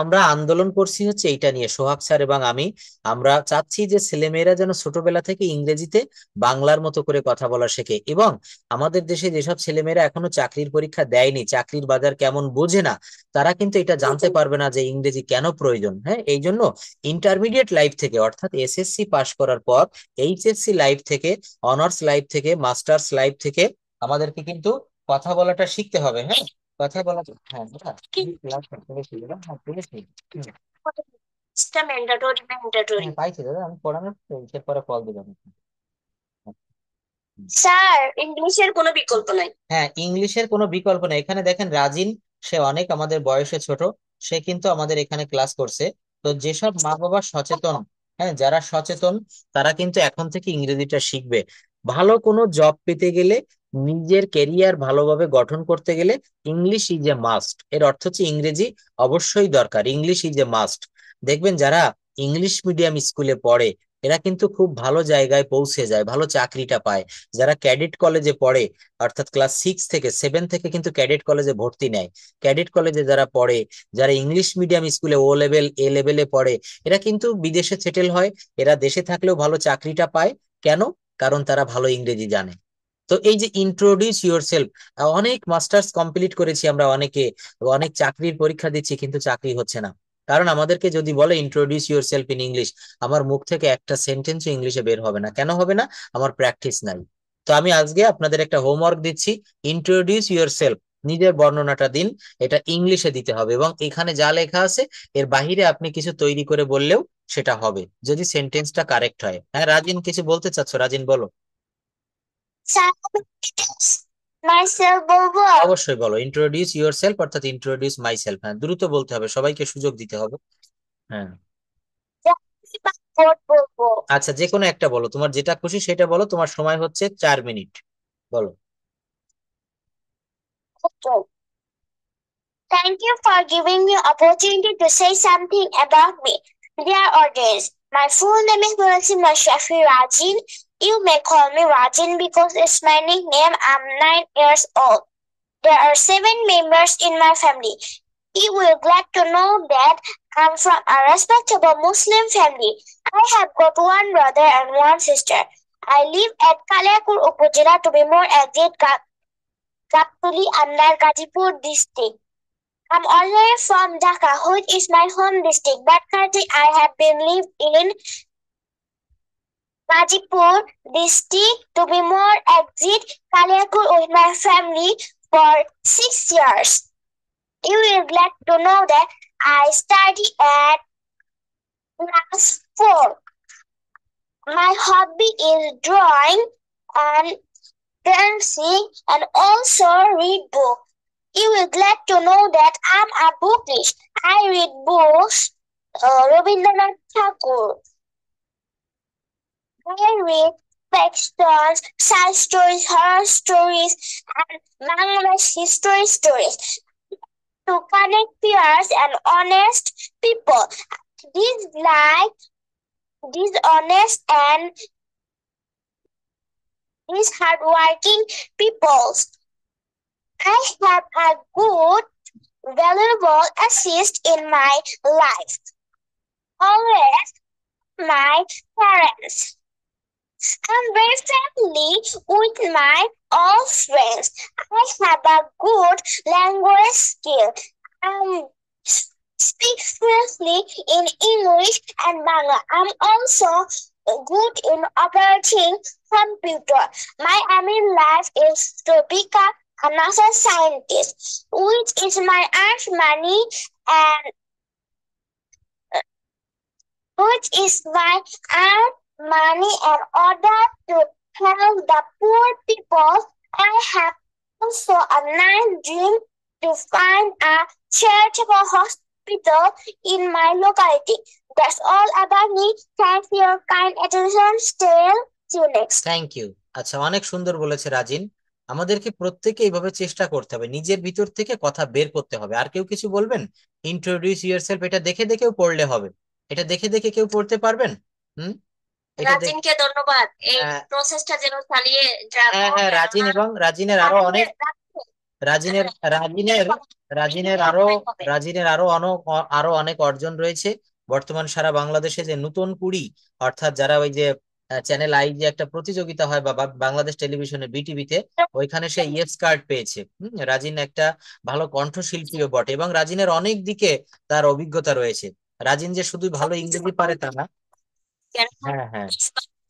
আমরা আন্দোলন করছি হচ্ছে এইটা নিয়ে, সোহাগ স্যার এবং আমি। আমরা চাচ্ছি যে ছেলেমেয়েরা যেন ছোটবেলা থেকে ইংরেজিতে বাংলার মতো করে কথা বলা শেখে, এবং আমাদের দেশে যেসব ছেলেমেয়েরা এখনো চাকরির পরীক্ষা দেয়নি, চাকরির বাজার কেমন বোঝে না, তারা কিন্তু এটা জানতে পারবে না যে ইংরেজি কেন প্রয়োজন। হ্যাঁ, এই জন্য ইন্টারমিডিয়েট লাইফ থেকে, অর্থাৎ এসএসসি পাশ করার পর এইচএসসি লাইফ থেকে, অনার্স লাইফ থেকে, মাস্টার্স লাইফ থেকে আমাদেরকে কিন্তু কথা বলাটা শিখতে হবে। হ্যাঁ, কথা বলা। হ্যাঁ দাদা, পাইছি দাদা, আমি পড়ানোর পরে কল দিলাম। স্যার, ইংলিশের কোনো বিকল্প নাই। হ্যাঁ, ইংলিশের কোনো বিকল্প নেই। এখানে দেখেন রাজিন, সে অনেক আমাদের বয়সে ছোট, সে কিন্তু আমাদের এখানে ক্লাস করছে। তো যেসব মা বাবা সচেতন, হ্যাঁ যারা সচেতন, তারা কিন্তু এখন থেকে ইংরেজিটা শিখবে। ভালো কোনো জব পেতে গেলে, নিজের ক্যারিয়ার ভালোভাবে গঠন করতে গেলে ইংলিশ ইজ এ মাস্ট। এর অর্থ হচ্ছে ইংরেজি অবশ্যই দরকার, ইংলিশ ইজ এ মাস্ট। দেখবেন যারা ইংলিশ মিডিয়াম স্কুলে পড়ে, এরা কিন্তু খুব ভালো জায়গায় পৌঁছে যায়, ভালো চাকরিটা পায়। যারা ক্যাডেট কলেজে পড়ে, অর্থাৎ ক্লাস 6 থেকে 7 থেকে কিন্তু ক্যাডেট কলেজে ভর্তি নেয়, ক্যাডেট কলেজে যারা পড়ে, যারা ইংলিশ মিডিয়াম স্কুলে ও লেভেল এ লেভেলে পড়ে, এরা কিন্তু বিদেশে সেটেল হয়। এরা দেশে থাকলেও ভালো চাকরিটা পায়। কেন? কারণ তারা ভালো ইংরেজি জানে। তো এই যে ইন্ট্রোডিউস ইউর সেলফ, অনেক মাস্টার্স কমপ্লিট করেছি আমরা অনেকে, অনেক চাকরির পরীক্ষা দিচ্ছি, কিন্তু চাকরি হচ্ছে না। কারণ আমাদেরকে যদি বলে introduce your self in English, আমার মুখ থেকে একটা সেন্টেন্সও ইংলিশে বের হবে না। কেন হবে না? আমার প্র্যাকটিস নাই। তো আমি আজকে আপনাদের একটা হোমওয়ার্ক দিচ্ছি, ইন্ট্রোডিউস ইউর সেলফ, নিজের বর্ণনাটা দিন, এটা ইংলিশে দিতে হবে, এবং এখানে যা লেখা আছে এর বাহিরে আপনি কিছু তৈরি করে বললেও সেটা হবে, যদি সেন্টেন্সটা কারেক্ট হয়। হ্যাঁ রাজিন, কিছু বলতে চাচ্ছ? রাজিন বলো। স্যার, মাইসেলফ বলবো? অবশ্যই বলো, ইন্ট্রোডিউস ইউর সেলফ অর্থাৎ ইন্ট্রোডিউস মাই সেলফ। হ্যাঁ, দ্রুত বলতে হবে, সবাইকে সুযোগ দিতে হবে। হ্যাঁ বলবো। আচ্ছা, যে কোনো একটা বলো, তোমার যেটা খুশি সেটা বলো, তোমার সময় হচ্ছে 4 মিনিট, বলো। Thank you for giving me opportunity to say something about me. Dear audience, my full name is Murasim Shafi Rajin. You may call me Rajin because it's my nickname. I'm 9 years old. There are 7 members in my family. You will glad to know that I'm from a respectable Muslim family. I have got one brother and one sister. I live at Kaliakur Upazila, to be more exact, Gaptuli under Gazipur district. I'm originally from Dhaka, which is my home district, but currently I have been living in Gazipur district, to be more exact, Kaliakur, with my family for 6 years. You will glad to know that I study at class 4. My hobby is drawing and dancing and also read books. You will glad to know that I'm a bookist. I read books, Rabindranath Tagore. I read fact stories, side stories, horror stories, and Bangladesh history stories to connect peers and honest people. These like these honest and these hardworking people. I have a good, valuable assist in my life. Always my parents. I'm very friendly with my all friends. I have a good language skill. I speak fluently in English and Bangla. I'm also good in operating computer. My aim in life is to become a NASA scientist, which is my earned money and which is my earned money in order to help the poor people. I have also a nice dream to find a charitable hospital in my locality. That's all about me. Thanks for your kind attention. Still, see you next. Thank you. আচ্ছা, অনেক সুন্দর বলেছে রাজিন। আমাদেরকে প্রত্যেকে এইভাবে চেষ্টা করতে হবে, নিজের ভিতর থেকে কথা বের করতে হবে। আর কেউ কিছু বলবেন? ইন্ট্রোডিউস ইউরসেলফ, এটা দেখে দেখেও পড়লে হবে। এটা দেখে দেখে কেউ পড়তে পারবেন? হুম, এটা দেখ। রাজিনকে ধন্যবাদ এই হ্যাঁ প্রসেসটা যেন চালিয়ে হ্যাঁ হ্যাঁ, রাজিন এবং রাজিনের আরো অনেক, রাজিনের রাজিনের রাজিনের আরো রাজিনের আরো অনেক অর্জন রয়েছে। বর্তমান সারা বাংলাদেশে যে নতুন কুড়ি, অর্থাৎ যারা ওই যে চ্যানেল আই যে একটা প্রতিযোগিতা হয় বা বাংলাদেশ টেলিভিশনে বিটিভিতে, ওইখানে সে ইয়েস কার্ড পেয়েছে। রাজিন একটা ভালো কণ্ঠশিল্পীও বটে এবং রাজিনের অনেক দিকে তার অভিজ্ঞতা রয়েছে। রাজিন যে শুধু ভালো ইংরেজি পারে তা না। হ্যাঁ হ্যাঁ।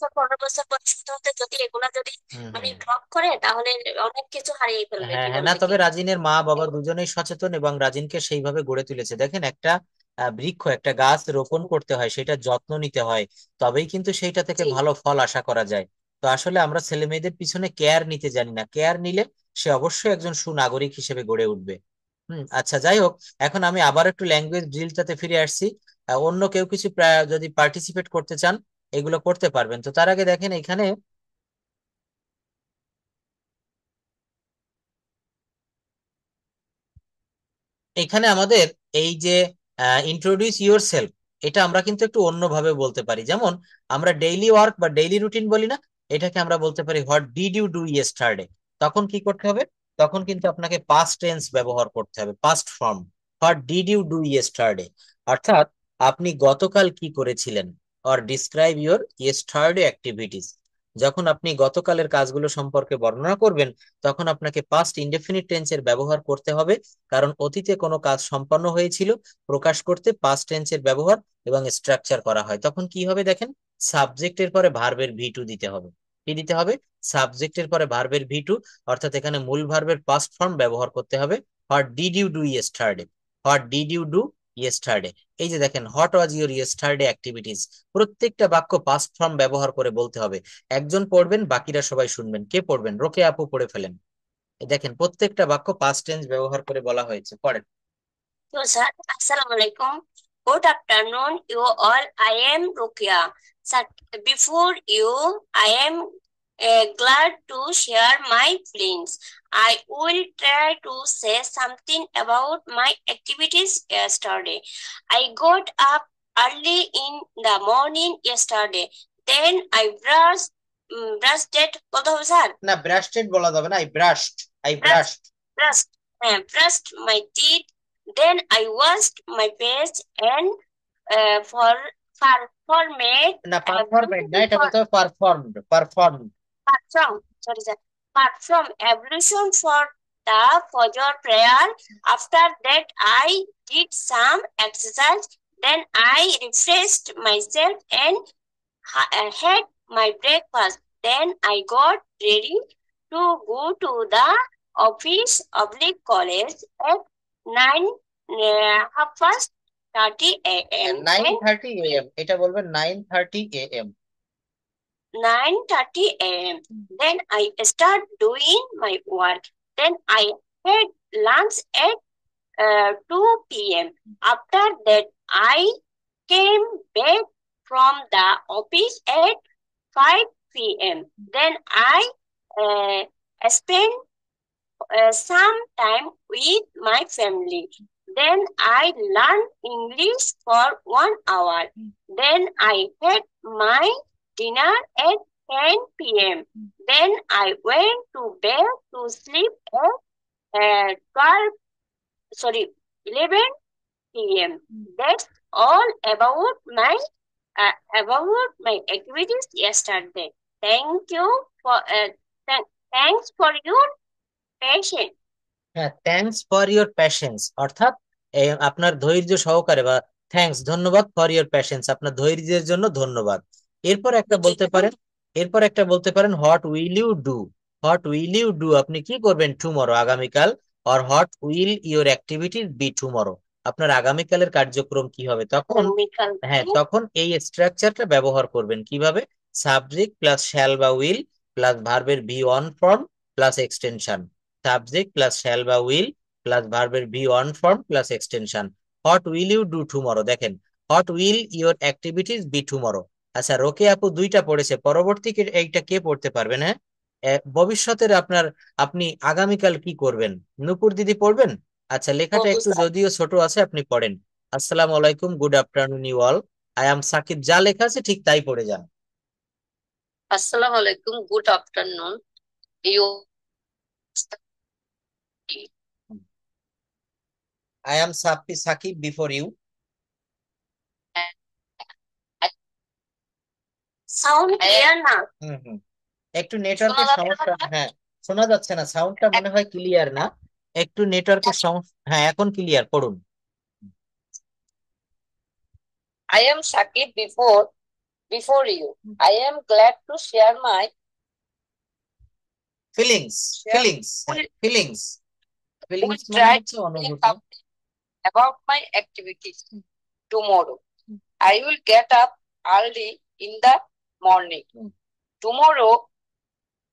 15 বছর পরিচিত হতে যদি এগুলা যদি মানে ড্রপ করে তাহলে অনেক কিছু হারিয়ে ফেলবে হ্যাঁ হ্যাঁ, জীবন না থেকে। তবে রাজিনের মা বাবা দুজনেই সচেতন এবং রাজিনকে সেইভাবে গড়ে তুলেছে। দেখেন, একটা বৃক্ষ, একটা গাছ রোপণ করতে হয়, সেটা যত্ন নিতে হয়, তবেই কিন্তু সেইটা থেকে জি ভালো ফল আশা করা যায়। তো আসলে আমরা ছেলে মেয়েদের পিছনে কেয়ার নিতে জানি না, কেয়ার নিলে সে অবশ্যই একজন সুনাগরিক হিসেবে গড়ে উঠবে। আচ্ছা, যাই হোক, এখন আমি আবার একটু ল্যাঙ্গুয়েজ ড্রিলটাতে ফিরে আসছি। অন্য কেউ কিছু যদি পার্টিসিপেট করতে চান, এগুলো করতে পারবেন। তো তার আগে দেখেন এখানে, এখানে আমাদের এই যে ইন্ট্রোডিউস ইউর সেলফ, এটা আমরা কিন্তু একটু অন্যভাবে বলতে পারি। যেমন আমরা ডেইলি ওয়ার্ক বা ডেইলি রুটিন বলি না, এটাকে আমরা বলতে পারি what did you do yesterday. তখন কি করতে হবে? তখন কিন্তু আপনাকে পাস্ট টেন্স ব্যবহার করতে হবে, past form. What did you do yesterday, অর্থাৎ আপনি গতকাল কি করেছিলেন। Or describe your yesterday activities. যখন আপনি গতকালের কাজগুলো সম্পর্কে বর্ণনা করবেন, তখন আপনাকে পাস্ট ইনডেফিনিট টেন্সের ব্যবহার করতে হবে, কারণ অতীতে কোনো কাজ সম্পন্ন হয়েছিল, প্রকাশ করতে পাস্ট টেন্সের ব্যবহার এবং স্ট্রাকচার করা হয়। তখন কি হবে দেখেন, সাবজেক্টের পরে ভার্বের ভি টু দিতে হবে। কি দিতে হবে? সাবজেক্টের পরে ভার্বের ভি টু, অর্থাৎ এখানে মূল ভার্বের পাস্ট ফর্ম ব্যবহার করতে হবে। What did you do yesterday, what did you do yesterday. এই যে দেখেন, what was your yesterday activities, প্রত্যেকটা বাক্য পাস্ট ফর্ম ব্যবহার করে বলতে হবে। একজন পড়বেন, বাকিরা সবাই শুনবেন। কে পড়বেন? রোকে আপু পড়ে ফেলেন। এই দেখেন, প্রত্যেকটা বাক্য পাস্ট টেন্স ব্যবহার করে বলা হয়েছে। পড়েন। তো স্যার আসসালামু আলাইকুম, good afternoon you all, I am Rukiya sir. Before you I am glad to share my feelings. I will try to say something about my activities yesterday. I got up early in the morning yesterday. Then I brushed it. বলতে হবে sir? না, ব্রাশটেড বলা যাবে না, I brushed. Brushed, brushed my teeth. Then I washed my face and performed না, পারফরমেন্ট না, এটা বলতে হবে performed. perform, sorry sir, perform ablution for the Fajr prayer. After that, I did some exercise. Then I refreshed myself and had my breakfast. Then I got ready to go to the office oblique college at 9:30 a.m. 9:30 AM, এটা বলবেন 9:30 AM। 9:30 a.m. Then I start doing my work. Then I had lunch at 2 p.m. After that, I came back from the office at p.m. Then I spend some time with my family. Then I learn English for 1 hour. Then I had my dinner at 10 p.m. Then I went to bed to sleep at 11 p.m. That's all about my activities yesterday. Thank you for thanks for your patience. হ্যাঁ, thanks for your patience, অর্থাৎ আপনার ধৈর্য সহকারে, বা thanks, ধন্যবাদ, for your patience, আপনার ধৈর্যের জন্য ধন্যবাদ। এরপর একটা বলতে পারেন, what will you do. What will you do, আপনি কি করবেন টুমরো, আগামীকাল। Or what will your activities be tomorrow, আপনার আগামীকালের কার্যক্রম কি হবে। তখন হ্যাঁ, তখন এই স্ট্রাকচারটা ব্যবহার করবেন কিভাবে, সাবজেক্ট প্লাস শ্যাল বা উইল প্লাস ভার্বের V one form plus extension. Subject plus shall বা উইল প্লাস ভার্বের V one form plus extension. What will you do tomorrow, দেখেন what will your activities be tomorrow. আচ্ছা, রোকে আপু দুইটা পড়েছে, পরবর্তী এইটা কে পড়তে পারবেন? হ্যাঁ, ভবিষ্যতের আপনি আগামীকাল কি করবেন, নূপুর দিদি পড়বেন? আচ্ছা, লেখাটা একটু যদিও ছোট আছে, আপনি পড়েন। আসসালামু আলাইকুম, good afternoon you all, I am Sakib, যা লেখা আছে ঠিক তাই পড়ে যান। Assalamu alaikum. Good afternoon. You. I am Sakib before you. Sound clear না? হুম হুম, একটু নেটওয়ার্কের সমস্যা, হ্যাঁ শোনা যাচ্ছে না, সাউন্ডটা মনে হয় ক্লিয়ার না, একটু নেটওয়ার্কের সমস্যা। হ্যাঁ, এখন ক্লিয়ার, পড়ুন। I am Shakib before you. I am glad to share my feelings, feelings, feelings, feelings মানে try হচ্ছে অনুভূতি। something about my activities tomorrow. I will get up early in the morning. Tomorrow.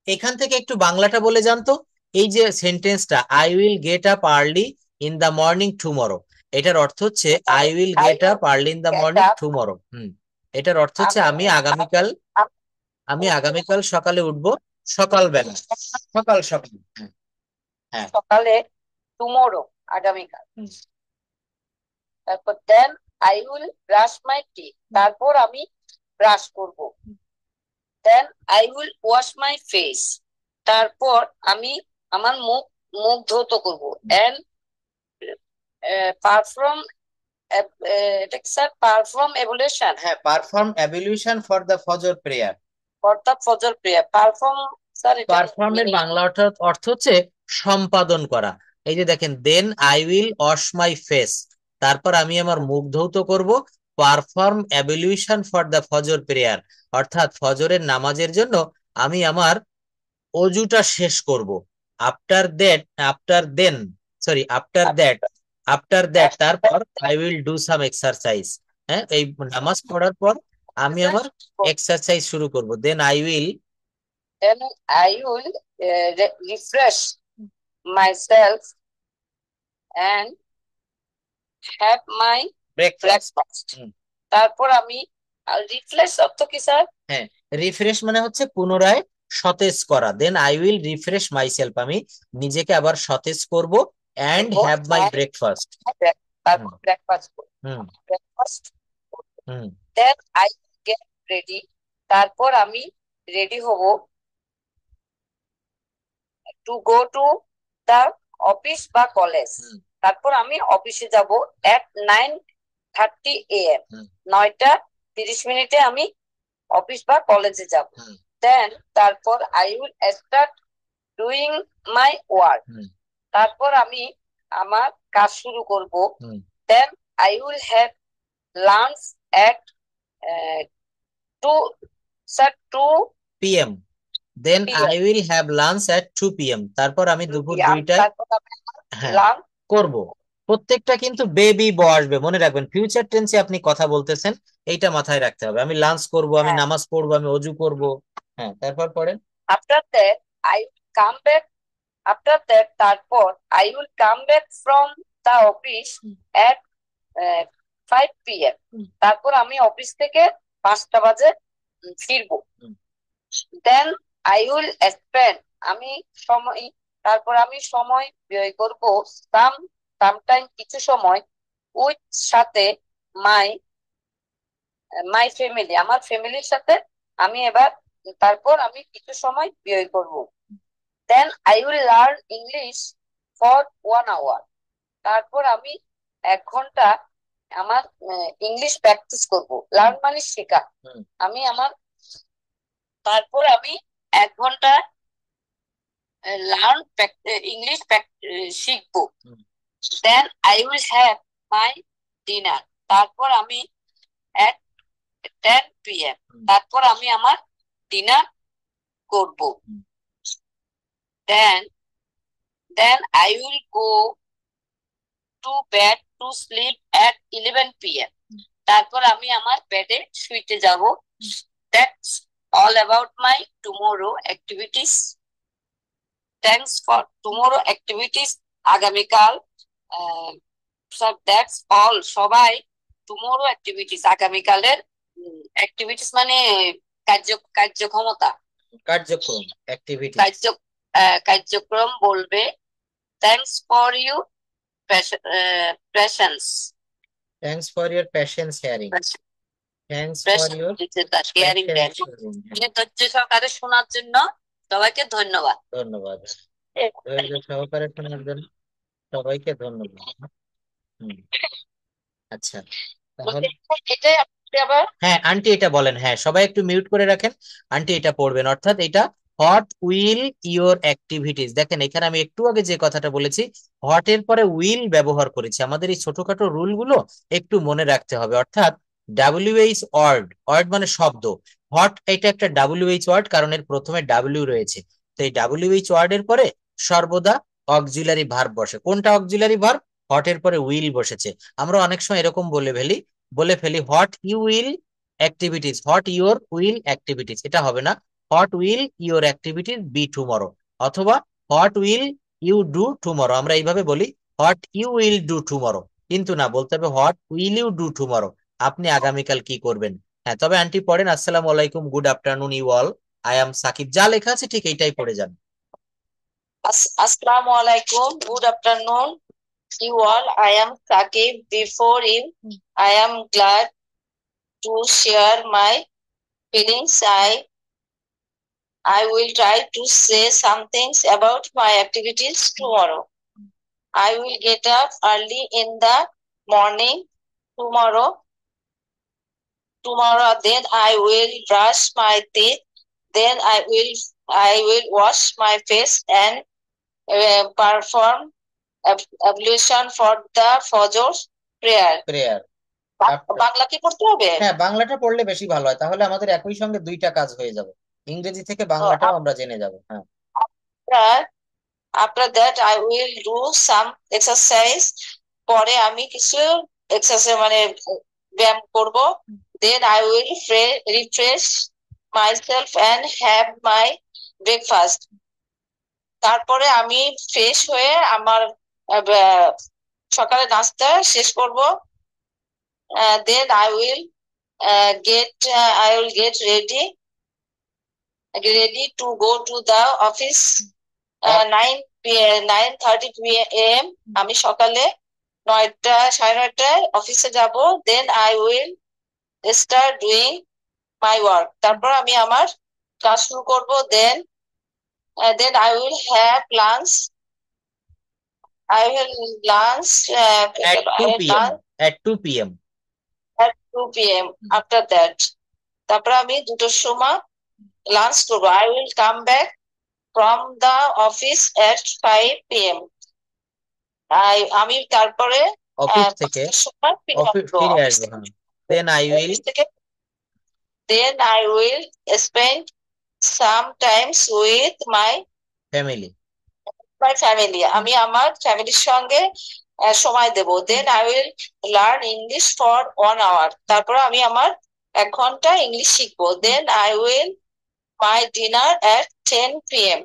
এখান থেকে একটু বাংলাটা বলে যান তো, এই যে সেন্টেন্সটা, I will get up early in the morning tomorrow, এটার অর্থ হচ্ছে I will get up early in the morning tomorrow. এটার অর্থ হচ্ছে আমি আগামীকাল সকালে উঠবো, সকালবেলা, সকাল সকাল। হ্যাঁ, সকালে টুমরো, আগামীকাল। তারপর then I will brush my teeth, তারপর আমি ব্রাশ করব। Then I will wash my face, তারপর আমি আমার মুখ ধৌত করব। এন্ড পারফর্ম এটা কি স্যার, পারফর্ম এভলিউশন? হ্যাঁ, perform ablution for the Fajr prayer. For the Fajr prayer, perform sir, এটা পারফর্মের বাংলা অর্থ হচ্ছে সম্পাদন করা। এই যে দেখেন, then I will wash my face, তারপর আমি আমার মুখ ধৌত করব। Perform ablution for the Fajr prayer, অর্থাৎ ফজরের নামাজের জন্য আমি আমার অজুটা শেষ করব। আফটার দ্যাট তারপর I will do some exercise. হ্যাঁ, এই নামাজ পড়ার পর আমি আমার এক্সারসাইজ শুরু করব। Then I will refresh myself and have my breakfast. তারপর আমি রিফ্রেশ অর্থ কি স্যার? হ্যাঁ, রিফ্রেশ মানে হচ্ছে পুনরায় সতেজ করা। Then I will refresh myself, আমি নিজেকে আবার সতেজ করব। এন্ড হ্যাভ মাই ব্রেকফাস্ট, তারপর breakfast then I get ready, তারপর আমি রেডি হব to go to the office বা কলেজ, তারপর আমি অফিসে যাব। এট 9:30 AM, 9:30 আমি অফিস বা কলেজে যাব। দেন তারপর I will start doing my work, তারপর আমি আমার কাজ শুরু করব। Then I will have lunch at 2 PM। Then I will have lunch at 2 PM, তারপর আমি দুপুর 2টায় হ্যাঁ করব। প্রত্যেকটা কিন্তু বেবি আসবে, মনে রাখবেন, ফিউচার টেন্সে আপনি কথা বলতেছেন, এইটা মাথায় রাখতে হবে। আমি লাঞ্চ করব, আমি নামাজ পড়বো, আমি অজু করব। হ্যাঁ, তারপর পড়েন। After that I come back, তারপর I will come back from the office at 5 PM, তারপর আমি অফিস থেকে 5টা বাজে ফিরবো। দেন আই উইল স্পেন্ড আমি সময় তারপর আমি সময় ব্যয় করব সামটাইম কিছু সময় উইথ সাথে মাই মাই ফ্যামিলি আমার ফ্যামিলির সাথে আমি এবার তারপর আমি কিছু সময় ব্যয় করব। Then I will learn English for 1 hour তারপর আমি 1 ঘন্টা আমার ইংলিশ প্র্যাকটিস করব। লার্ন মানে শেখা। আমি আমার তারপর আমি 1 ঘন্টা লার্ন ইংলিশ শিখবো। Then I will have my dinner তারপর আমি at 10 p.m. তারপর আমি আমার ডিনার করব। Then then I will go to bed to sleep at 11 p.m. তারপর আমি আমার বেডে শুইতে যাব। That's all about my tomorrow activities. Thanks for tomorrow activities আগামীকাল দ্যাটস অল সবাই টুমোরো অ্যাক্টিভিটিস আগামীকালের অ্যাক্টিভিটিস মানে কার্যক্ষমতা কার্যক্রম অ্যাক্টিভিটি কার্যক্রম বলবে। Thanks for you patience thanks for your patience hearing thanks for your hearing ধৈর্য সহকারে শোনার জন্য সবাইকে ধন্যবাদ। ধন্যবাদ। ধৈর্য সহকারে শোনার জন্য সবাইকে ধন্যবাদ। আচ্ছা তাহলে এটাই আপনি আবার হ্যাঁ আন্টি এটা বলেন, হ্যাঁ সবাই একটু মিউট করে রাখেন, আন্টি এটা পড়বেন। অর্থাৎ এটা হোয়াট উইল ইওর অ্যাক্টিভিটিস। দেখেন এখানে আমি একটু আগে যে কথাটা বলেছি হোয়াট এর পরে উইল ব্যবহার করেছি। আমাদের এই ছোটখাটো রুল গুলো একটু মনে রাখতে হবে। অর্থাৎ ডাব্লিউএইচ ওয়ার্ড, ওয়ার্ড মানে শব্দ, হোয়াট এটা একটা ডাব্লিউএইচ ওয়ার্ড কারণ এর প্রথমে ডাব্লিউ রয়েছে। তো এই ডাব্লিউএইচ ওয়ার্ড এর পরে সর্বদা অক্সিলারি ভার্ব বসে। কোনটা অক্সিলারি ভার্ব? হোয়াট এর পরে উইল বসেছে। আমরা অনেক সময় এরকম বলে ফেলি what you will activities, what your will activities, এটা হবে না। What will your activities be tomorrow, অথবা what will you do tomorrow. আমরা এইভাবে বলি what you will do tomorrow, কিন্তু না, বলতে হবে what will you do tomorrow, আপনি আগামীকাল কি করবেন। হ্যাঁ তবে আন্টি পড়েন আসসালামু আলাইকুম, good afternoon you all, I am Sakib, যা লেখা আছে ঠিক এইটাই পড়ে যান। আসসালামু আলাইকুম, good afternoon you all. I am Sakib. Before you, I am glad to share my feelings. I will try to say some things about my activities tomorrow. I will get up early in the morning tomorrow. Then I will brush my teeth. Then I will wash my face and perform ablution for the Fajr prayer. Bangla কি পড়তে হবে? হ্যাঁ বাংলাটা পড়লে বেশি ভালো হয়, তাহলে আমাদের একই সঙ্গে দুইটা কাজ হয়ে যাবে, ইংরেজি থেকে বাংলাটাও আমরা জেনে যাব। হ্যাঁ after that I will do some exercise. পরে আমি কিছু এক্সারসাইজ মানে ব্যায়াম করব। then I will refresh myself and have my breakfast. তারপরে আমি ফ্রেশ হয়ে আমার সকালে নাস্তা শেষ করব। then I will get ready to go to the office 9:30 p.m. আমি সকালে 9:30 অফিসে যাব। then I will start doing my work. তারপর আমি আমার কাজ শুরু করব। then I will have lunch. I will lunch at 2 p.m. at 2 p.m. at 2 p.m. after that তারপর আমি 2টার সময় লাঞ্চ করব। I will come back from the office at 5 p.m. আমি তারপরে অফিস থেকে ফিরে আসবো। then I will spend some times with my family. আমি আমার ফ্যামিলির সঙ্গে সময় দেব। then I will learn English for 1 hour. তারপর আমি আমার 1 ঘন্টা ইংলিশ শিখবো। then I will my dinner at 10 p.m.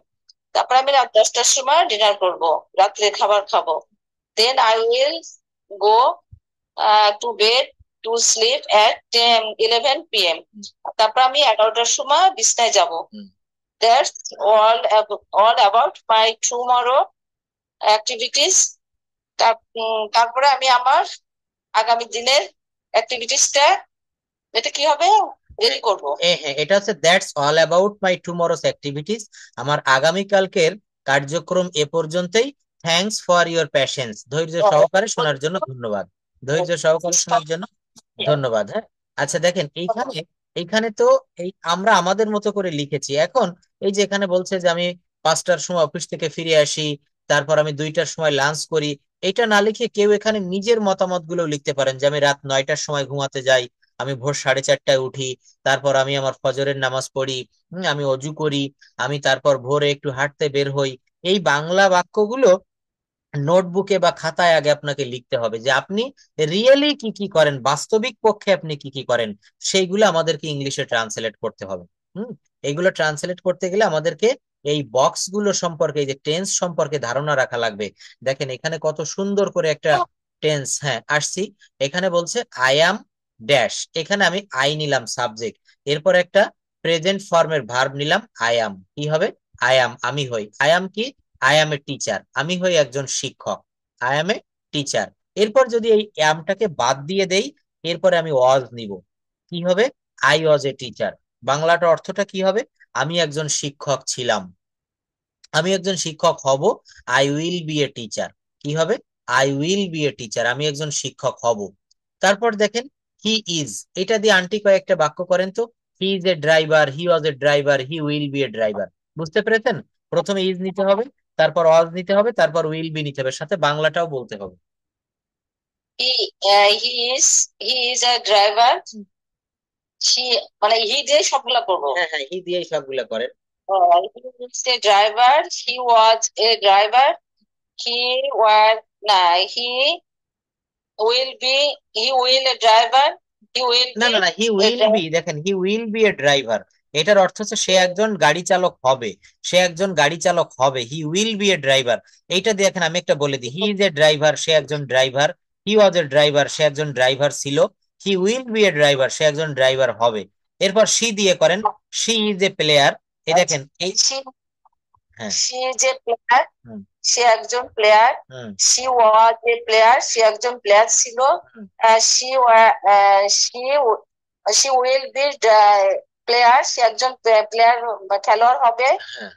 তারপর আমি রাত 10টার সময় ডিনার করব, রাত্রে খাবার খাবো। then I will go to bed to sleep at 11 p.m. তারপর আমি 11টার সময় বিছনায় যাব। That's all about my tomorrow activities. তারপরে আমি আমার আগামী দিনের অ্যাক্টিভিটিসটা, এটা কি হবে, রেডি করব। হ্যাঁ, এটা হচ্ছে that's all about my টুমরোস activities. আমার আগামীকালকের কার্যক্রম এ পর্যন্তই। Thanks for your patience. ধৈর্য সহকারে শোনার জন্য ধন্যবাদ। ধৈর্য সহকারে শোনার জন্য ধন্যবাদ। হ্যাঁ, আচ্ছা দেখেন এইখানে এইখানে তো এই আমরা আমাদের মতো করে লিখেছি। এখন এই যে এখানে বলছে যে আমি 5টার সময় অফিস থেকে ফিরে আসি, তারপর আমি 2টার সময় লাঞ্চ করি। এটা না লিখে কেউ এখানে নিজের মতামত গুলো লিখতে পারেন যে আমি রাত 9টার সময় ঘুমাতে যাই, আমি ভোর 4:30টায় উঠি, তারপর আমি আমার ফজরের নামাজ পড়ি, আমি অজু করি, আমি তারপর ভোরে একটু হাঁটতে বের হই। এই বাংলা বাক্যগুলো নোটবুকে বা খাতায় আগে আপনাকে লিখতে হবে যে আপনি রিয়েলি কি কি করেন, বাস্তবিক পক্ষে আপনি কি কি করেন, সেইগুলো আমাদেরকে ইংলিশে ট্রান্সলেট করতে হবে। হুম এইগুলো ট্রান্সলেট করতে গেলে আমাদেরকে এই বক্স গুলো সম্পর্কে, এই যে টেন্স সম্পর্কে ধারণা রাখা লাগবে। দেখেন এখানে কত সুন্দর করে একটা টেন্স, হ্যাঁ আসছি। এখানে বলছে আই অ্যাম ড্যাশ, এখানে আমি আই নিলাম সাবজেক্ট, এরপর একটা প্রেজেন্ট ফর্মের ভার্ব নিলাম আই অ্যাম। কি হবে? আই অ্যাম, আমি হই। আই অ্যাম কি? আই অ্যাম এ টিচার, আমি হই একজন শিক্ষক। I am a teacher. এরপর যদি এই অ্যামটাকে বাদ দিয়ে দেই, এরপরে আমি ওয়াজ নিব। কি হবে? I was a teacher. বাংলাটা অর্থটা কি হবে? আমি একজন শিক্ষক ছিলাম। আমি একজন শিক্ষক হব। I will be a teacher. কি হবে? I will be a teacher, আমি একজন শিক্ষক হব। তারপর দেখেন হি ইজ, এটা দিয়ে আন্টি কয়েকটা বাক্য করেন তো। হি is a driver, he was a driver, he will be a driver. বুঝতে পেরেছেন? প্রথমে ইজ নিতে হবে, তারপর ওয়াজ নিতে হবে, তারপর উইল বি নিতে হবে, সাথে বাংলাটাও বলতে হবে। He he is a driver. She, মানে হি দিয়ে সবগুলা করবো। হ্যাঁ হ্যাঁ, হি দিয়েই সবগুলা করেন। He is a driver, he was a driver, he was, না, he will be, he will a driver, he will না বি না না, he a will be, driver. দেখেন he will be a driver, এটার অর্থ হচ্ছে সে একজন গাড়ি চালক হবে। সে একজন গাড়ি চালক হবে, হি উইল বি এ ড্রাইভার। এইটা দেখেন আমি একটা বলে দিই, হি ইজ এ ড্রাইভার, সে একজন driver. He was a driver, সে একজন ড্রাইভার ছিল। He will be a driver, সে একজন ড্রাইভার হবে। এরপর সি দিয়ে করেন, সি ইজ এ প্লেয়ার। এই দেখেন এই, হ্যাঁ, সি ইজ এ প্লেয়ার, হুম সে একজন প্লেয়ার। হুম সি ওয়াজ এ প্লেয়ার, সে একজন প্লেয়ার ছিল। হুম, she she she will be player, সে একজন প্লেয়ার, খেলোয়াড় হবে। হ্যাঁ।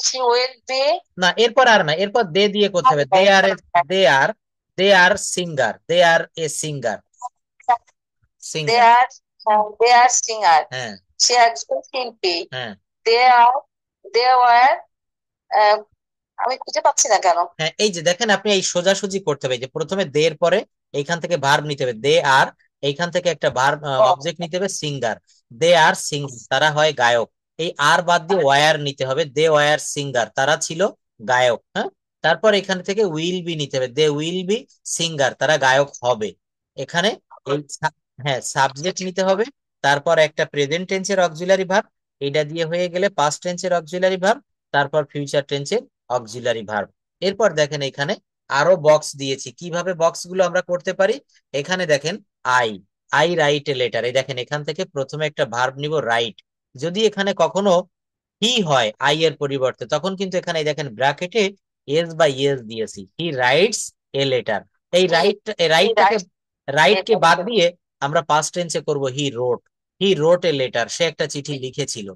সি উইল বি, না এরপর আর না, এরপর দে দিয়ে করতে হবে। They are, they are, they are singer, they are a singer, they singer. আর দে আর সিঙ্গার, হ্যাঁ সে একজন শিল্পী। হ্যাঁ দে আর, দে ওয়ার, আমি খুঁজে পাচ্ছি না কেন। হ্যাঁ, এই যে দেখেন আপনি এই সোজাসুজি করতে হবে, এই যে প্রথমে দে এর পরে এইখান থেকে ভার্ব নিতে হবে দে আর, এইখান থেকে একটা ভার্ব অবজেক্ট নিতে হবে সিঙ্গার। দে আর সিং, তারা হয় গায়ক। এই আর বাদ দিয়ে ওয়ার নিতে হবে, দে ওয়ার সিঙ্গার, তারা ছিল গায়ক। হ্যাঁ, তারপর এখান থেকে উইল বি নিতে হবে, দে উইল বি সিঙ্গার, তারা গায়ক হবে। এখানে এই হ্যাঁ সাবজেক্ট নিতে হবে, তারপর একটা প্রেজেন্ট টেন্সের অক্সিলারি ভার্ব, এটা দিয়ে হয়ে গেলে পাস্ট টেন্সের অক্সিলারি ভার্ব, তারপর ফিউচার টেন্সের অক্সিলারি ভার্ব। এরপর দেখেন এখানে আরো বক্স দিয়েছি, কিভাবে বক্স গুলো আমরা করতে পারি। এখানে দেখেন I, I right a letter. এই দেখেন এখান থেকে প্রথমে একটা ভার্ব নিব রাইট। যদি এখানে কখনো হি হয় আই এর পরিবর্তে, তখন কিন্তু এখানে এই দেখেন ব্র্যাকেটে এস বা ইয়েস দিয়েছি, হি রাইটস এ লেটার। এই রাইটটাকে, রাইট কে বাদ দিয়ে আমরা পাস্ট টেন্সে করব হি রোট। হি রোট এ লেটার, সে একটা চিঠি লিখেছিল।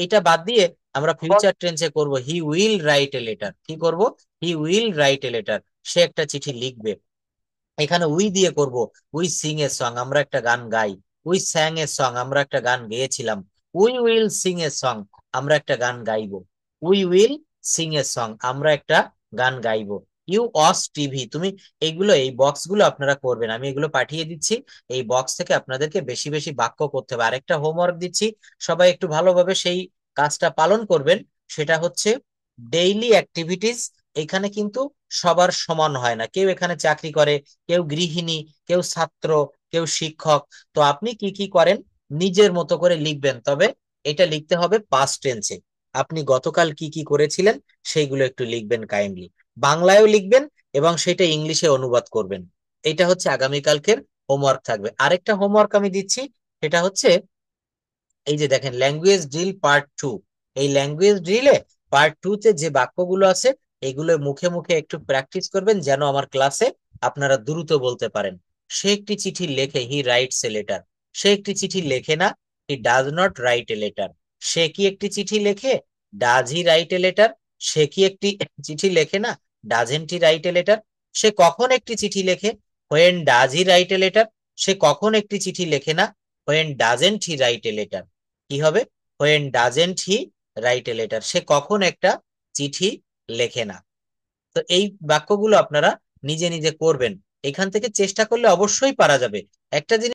এইটা বাদ দিয়ে আমরা ফিউচার টেন্সে করব he will write a letter. কি করব? He will write a letter, সে একটা চিঠি লিখবে। এখানে উই দিয়ে করব উই সিং এ সং, আমরা একটা গান গাই। উই স্যাং এ সং, আমরা একটা গান গেয়েছিলাম। We will sing a song, আমরা একটা গান গাইবো। We will sing a song, আমরা একটা গান গাইবো। ইউ ওয়াচ টিভি, তুমি এইগুলো, এই বক্স গুলো আপনারা করবেন, আমি এগুলো পাঠিয়ে দিচ্ছি। এই বক্স থেকে আপনাদেরকে বেশি বেশি বাক্য করতে হবে। আরেকটা হোমওয়ার্ক দিচ্ছি, সবাই একটু ভালোভাবে সেই কাজটা পালন করবেন। সেটা হচ্ছে ডেইলি অ্যাক্টিভিটিস। এখানে কিন্তু সবার সমান হয় না, কেউ এখানে চাকরি করে, কেউ গৃহিণী, কেউ ছাত্র, কেউ শিক্ষক। তো আপনি কি কি করেন নিজের মতো করে লিখবেন, তবে এটা লিখতে হবে পাস্ট টেন্সে। আপনি গতকাল কি কি করেছিলেন সেইগুলো একটু লিখবেন কাইন্ডলি, বাংলায়ও লিখবেন এবং সেটা ইংলিশে অনুবাদ করবেন। এটা হচ্ছে আগামীকালকের হোমওয়ার্ক থাকবে। আরেকটা হোমওয়ার্ক আমি দিচ্ছি, সেটা হচ্ছে এই যে দেখেন ল্যাঙ্গুয়েজ ড্রিল পার্ট 2। এই ল্যাঙ্গুয়েজ ড্রিলে পার্ট 2 তে যে বাক্যগুলো আছে এগুলো মুখে মুখে একটু প্র্যাকটিস করবেন, যেন আমার ক্লাসে আপনারা দ্রুত বলতে পারেন। সে একটি চিঠি লেখে, হি রাইটস এ লেটার। সে একটি চিঠি লেখে না, he does not write a letter. সে কি একটি চিঠি লেখে, does he write a letter. সে কি একটি চিঠি লেখে না, doesn't he write a letter. সে কখন একটি চিঠি লেখে, when does he write a letter. সে কখন একটি চিঠি লেখে না, when doesn't he write a letter. কি হবে, when doesn't he write a letter. সে কখন একটা চিঠি লেখে না। তো এই বাক্যগুলো আপনারা নিজে নিজে করবেন, এখান থেকে চেষ্টা করলে অবশ্যই পারা যাবে। একটা জিনিস